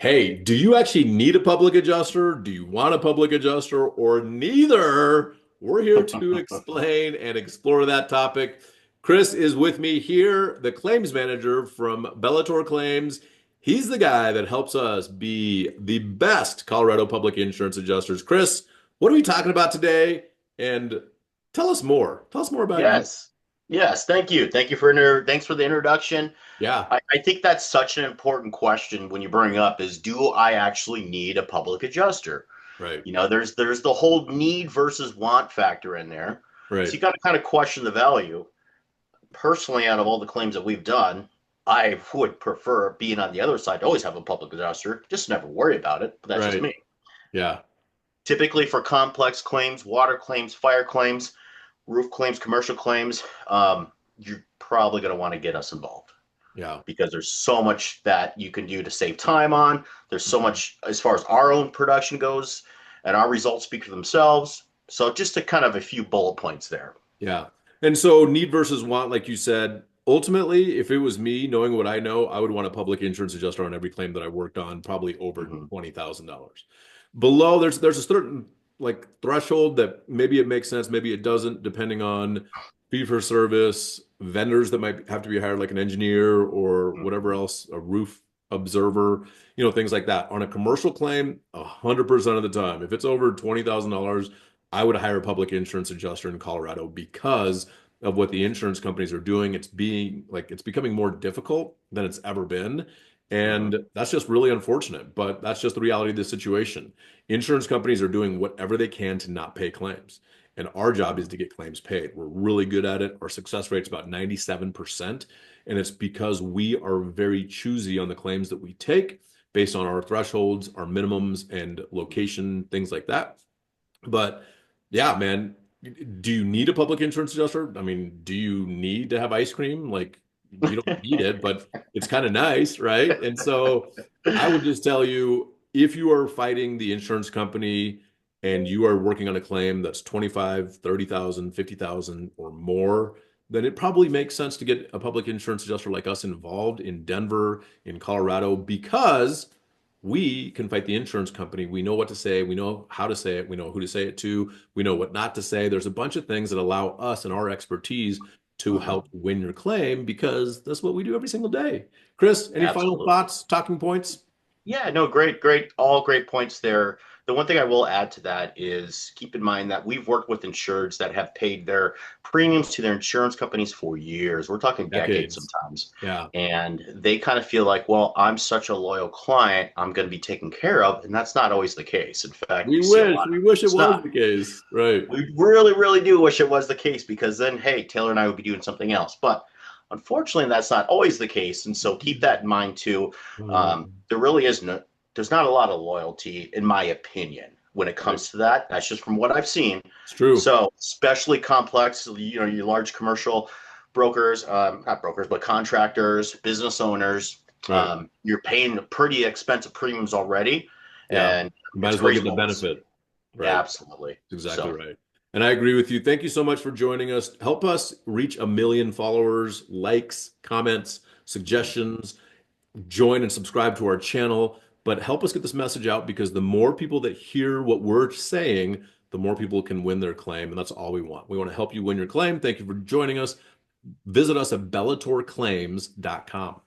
Hey, do you actually need a public adjuster? Do you want a public adjuster or neither? We're here to explain and explore that topic. Chris is with me here, the claims manager from Bellator Claims. He's the guy that helps us be the best Colorado public insurance adjusters. Chris, what are we talking about today? And tell us more. Tell us more about you. Yes. Yes. Thank you. Thanks for the introduction. Yeah, I think that's such an important question when you bring up is do I actually need a public adjuster? right, There's the whole need versus want factor in there. So right. you got to kind of question the value. Personally, out of all the claims that we've done, I would prefer being on the other side to always have a public adjuster, just never worry about it. But that's just Right. me. Yeah. Typically for complex claims, water claims, fire claims, roof claims, commercial claims, you're probably going to want to get us involved Yeah. because there's so much that you can do to save time on. There's so Mhm. much as far as our own production goes, and our results speak for themselves. So just to kind of a few bullet points there. Yeah. And so need versus want, like you said, ultimately, if it was me knowing what I know, I would want a public insurance adjuster on every claim that I worked on, probably over Mm-hmm. $20,000. Below, there's a certain like threshold that maybe it makes sense, maybe it doesn't, depending on fee for service, vendors that might have to be hired, like an engineer or whatever Mm-hmm. else, a roof observer, things like that. On a commercial claim, 100% of the time, if it's over $20,000, I would hire a public insurance adjuster in Colorado because of what the insurance companies are doing. It's becoming more difficult than it's ever been. Mm-hmm. And that's just really unfortunate, but that's just the reality of the situation. Insurance companies are doing whatever they can to not pay claims. And our job is to get claims paid. We're really good at it. Our success rate's about 97%. And it's because we are very choosy on the claims that we take based on our thresholds, our minimums, and location, things like that. But yeah, man, do you need a public insurance adjuster? I mean, do you need to have ice cream? Like, you don't need it, but it's kind of nice, right? And so I would just tell you if you are fighting the insurance company and you are working on a claim that's 25, 30,000, 50,000, or more, then it probably makes sense to get a public insurance adjuster like us involved in Denver, in Colorado, because we can fight the insurance company. We know what to say. We know how to say it. We know who to say it to. We know what not to say. There's a bunch of things that allow us and our expertise to Mm-hmm. help win your claim because that's what we do every single day. Chris, any final Absolutely. thoughts, talking points? Yeah, no, great, all great points there. The one thing I will add to that is keep in mind that we've worked with insureds that have paid their premiums to their insurance companies for years. We're talking decades Decades. sometimes. Yeah. And they kind of feel like, well, I'm such a loyal client, I'm going to be taken care of. And that's not always the case. In fact, We we see a wish. lot of We wish it it's was not. the case. Right. We really, really do wish it was the case because then, hey, Taylor and I would be doing something else. But unfortunately, that's not always the case. And so keep that in mind too. There really is no, there's not a lot of loyalty, in my opinion, when it Right. comes to that. That's just from what I've seen. It's true. So, especially complex, your large commercial brokers, not brokers, but contractors, business owners, Right. you're paying pretty expensive premiums already, Yeah. and You might it's as well great get the bonus. benefit. Right. Absolutely. That's exactly So, right. And I agree with you. Thank you so much for joining us. Help us reach 1 million followers, likes, comments, suggestions. Join and subscribe to our channel. But help us get this message out because the more people that hear what we're saying, the more people can win their claim. And that's all we want. We want to help you win your claim. Thank you for joining us. Visit us at bellatorclaims.com.